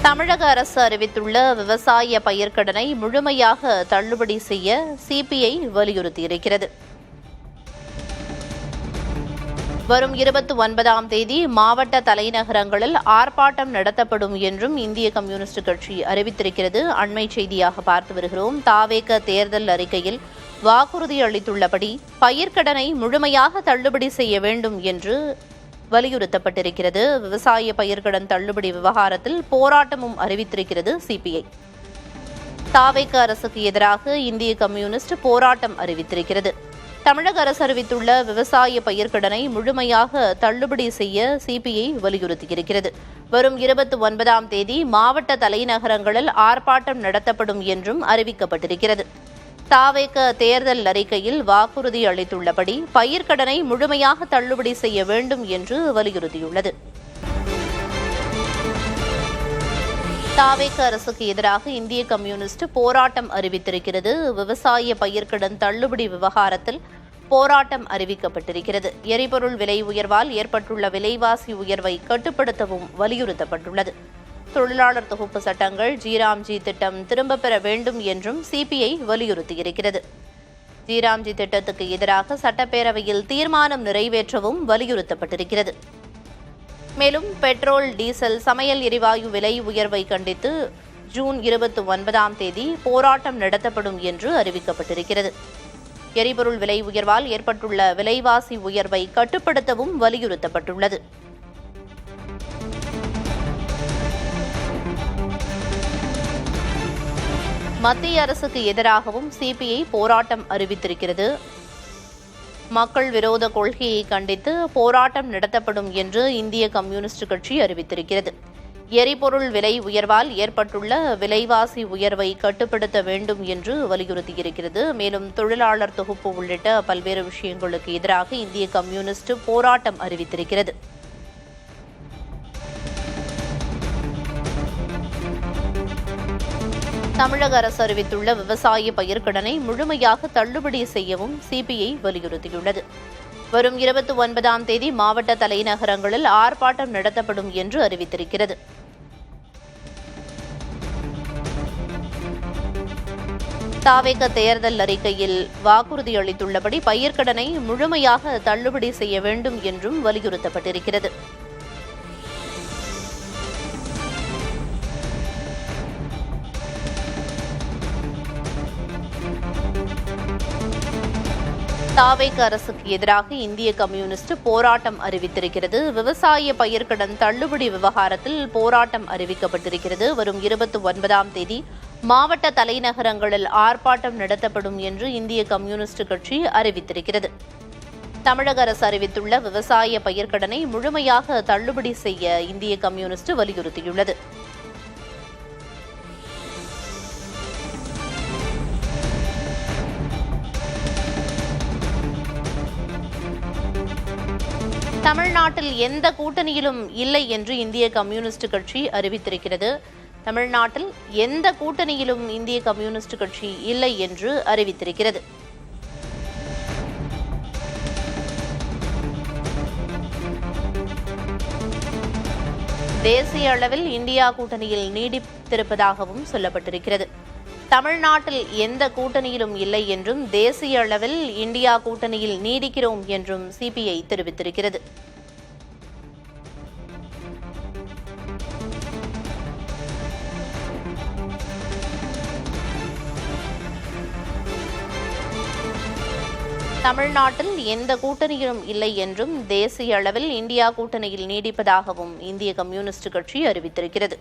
தமிழக அரசு அறிவித்துள்ள விவசாய பயிர்க்கடனை முழுமையாக தள்ளுபடி செய்ய சிபிஐ வலியுறுத்தியிருக்கிறது. வரும் 29ஆம் தேதி மாவட்ட தலைநகரங்களில் ஆர்ப்பாட்டம் நடத்தப்படும் என்றும் இந்திய கம்யூனிஸ்ட் கட்சி அறிவித்திருக்கிறது. அண்மை செய்தியாக பார்த்து வருகிறோம். தாவேக தேர்தல் அறிக்கையில் வாக்குறுதி அளித்துள்ளபடி பயிர்க்கடனை முழுமையாக தள்ளுபடி செய்ய வேண்டும் என்று வலியுறுத்தப்பட்டிருக்கிறது. விவசாய பயிர்க்கடன் தள்ளுபடி விவகாரத்தில் போராட்டமும் அறிவித்திருக்கிறது சிபிஐ. தாவேக அரசுக்கு எதிராக இந்திய கம்யூனிஸ்ட் போராட்டம் அறிவித்திருக்கிறது. தமிழக அரசு அறிவித்துள்ள விவசாய பயிர்க்கடனை முழுமையாக தள்ளுபடி செய்ய சிபிஐ வலியுறுத்தியிருக்கிறது. வரும் 29ஆம் தேதி மாவட்ட தலைநகரங்களில் ஆர்ப்பாட்டம் நடத்தப்படும் என்றும் அறிவிக்கப்பட்டிருக்கிறது. தாவேக தேர்தல் அறிக்கையில் வாக்குறுதி அளித்துள்ளபடி பயிர்க்கடனை முழுமையாக தள்ளுபடி செய்ய வேண்டும் என்று வலியுறுத்தியுள்ளது. தாவேக அரசுக்கு எதிராக இந்திய கம்யூனிஸ்ட் போராட்டம் அறிவித்திருக்கிறது. விவசாய பயிர்க்கடன் தள்ளுபடி விவகாரத்தில் போராட்டம் அறிவிக்கப்பட்டிருக்கிறது. எரிபொருள் விலை உயர்வால் ஏற்பட்டுள்ள விலைவாசி உயர்வை கட்டுப்படுத்தவும் வலியுறுத்தப்பட்டுள்ளது. தொழிலாளர் தொகுப்பு சட்டங்கள் ஜிராம்ஜி திட்டம் திரும்பப் பெற வேண்டும் என்றும் சிபிஐ வலியுறுத்தியிருக்கிறது. ஜிராம்ஜி திட்டத்துக்கு எதிராக சட்டப்பேரவையில் தீர்மானம் நிறைவேற்றவும் வலியுறுத்தப்பட்டிருக்கிறது. மேலும் பெட்ரோல், டீசல், சமையல் எரிவாயு விலை உயர்வை கண்டித்து ஜூன் 29ஆம் தேதி போராட்டம் நடத்தப்படும் என்று அறிவிக்கப்பட்டிருக்கிறது. எரிபொருள் விலை உயர்வால் ஏற்பட்டுள்ள விலைவாசி உயர்வை கட்டுப்படுத்தவும் வலியுறுத்தப்பட்டுள்ளது. மத்திய அரசுக்கு எதிராகவும் சிபிஐ போராட்டம் அறிவித்திருக்கிறது. மக்கள் விரோத கொள்கையை கண்டித்து போராட்டம் நடத்தப்படும் என்று இந்திய கம்யூனிஸ்ட் கட்சி அறிவித்திருக்கிறது. எரிபொருள் விலை உயர்வால் ஏற்பட்டுள்ள விலைவாசி உயர்வை கட்டுப்படுத்த வேண்டும் என்று வலியுறுத்தியிருக்கிறது. மேலும் தொழிலாளர் தொகுப்பு உள்ளிட்ட பல்வேறு விஷயங்களுக்கு எதிராக இந்திய கம்யூனிஸ்ட் போராட்டம் அறிவித்திருக்கிறது. தமிழக அரசு அறிவித்துள்ள விவசாய பயிர்க்கடனை முழுமையாக தள்ளுபடி செய்யவும் சிபிஐ வலியுறுத்தியுள்ளது. வரும் 29ஆம் தேதி மாவட்ட தலைநகரங்களில் ஆர்ப்பாட்டம் நடத்தப்படும் என்று அறிவித்திருக்கிறது. தாவேக தேர்தல் அறிக்கையில் வாக்குறுதி அளித்துள்ளபடி பயிர்க்கடனை முழுமையாக தள்ளுபடி செய்ய வேண்டும் என்றும் வலியுறுத்தப்பட்டிருக்கிறது. தாவேக அரசுக்கு எதிராக இந்திய கம்யூனிஸ்ட் போராட்டம் அறிவித்திருக்கிறது. விவசாய பயிர்க்கடன் தள்ளுபடி விவகாரத்தில் போராட்டம் அறிவிக்கப்பட்டிருக்கிறது. வரும் 29ஆம் தேதி மாவட்ட தலைநகரங்களில் ஆர்ப்பாட்டம் நடத்தப்படும் என்று இந்திய கம்யூனிஸ்ட் கட்சி அறிவித்திருக்கிறது. தமிழக அரசு அறிவித்துள்ள விவசாய பயிர்க்கடனை முழுமையாக தள்ளுபடி செய்ய இந்திய கம்யூனிஸ்ட் வலியுறுத்தியுள்ளது. தமிழ்நாட்டில் எந்த கூட்டணியிலும் இல்லை என்று இந்திய கம்யூனிஸ்ட் கட்சி அறிவித்திருக்கிறது. தமிழ்நாட்டில் எந்த கூட்டணியிலும் இந்திய கம்யூனிஸ்ட் கட்சி இல்லை என்று அறிவித்திருக்கிறது. தேசிய அளவில் இந்தியா கூட்டணியில் நீடித்திருப்பதாகவும் சொல்லப்பட்டிருக்கிறது. தமிழ்நாட்டில் எந்த கூட்டணியிலும் இல்லை என்றும் தேசிய அளவில் இந்தியா கூட்டணியில் நீடிக்கிறோம் என்றும் சிபிஐ தெரிவித்திருக்கிறது. தமிழ்நாட்டில் எந்த கூட்டணியிலும் இல்லை என்றும் தேசிய அளவில் இந்தியா கூட்டணியில் நீடிப்பதாகவும் இந்திய கம்யூனிஸ்ட் கட்சி அறிவித்திருக்கிறது.